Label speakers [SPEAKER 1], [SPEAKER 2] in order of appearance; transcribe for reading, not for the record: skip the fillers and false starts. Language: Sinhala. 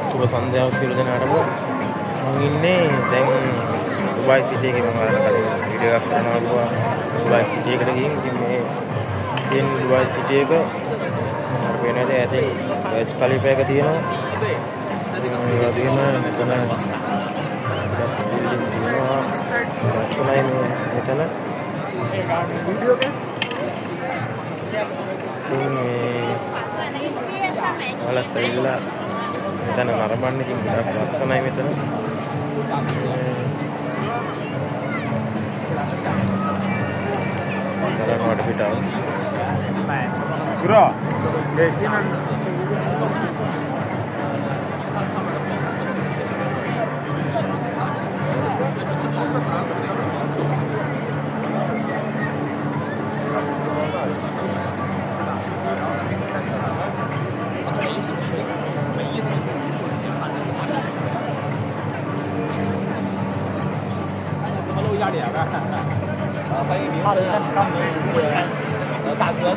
[SPEAKER 1] සුබ සන්ධ්‍යාවක් සියලු දෙනාටම. මම ඉන්නේ දැන් දුබයි සිටි එකේ. මම අරන් කලින් වීඩියෝ එකක් කරනවා ගියා දුබයි සිටි එකට ගිහින්. ඉතින් මේ තියෙන දුබයි සිටි එක මට පේනවාද ඇතේ බර්ජ් ඛලීෆා එක තියෙනවා. ඉතින් ඒ වගේම මෙතන බිල්ඩින් තියෙනවා. ලස්සනයි මෙතන. වීඩියෝ එක වලස්සයිලා මෙතන නරඹන්න ඉතින් ගොඩක් ලස්සනයි මෙතන. බලන්න වටපිටාව. ගුරා දේශිනන්压脸呗，可以，明天他们大哥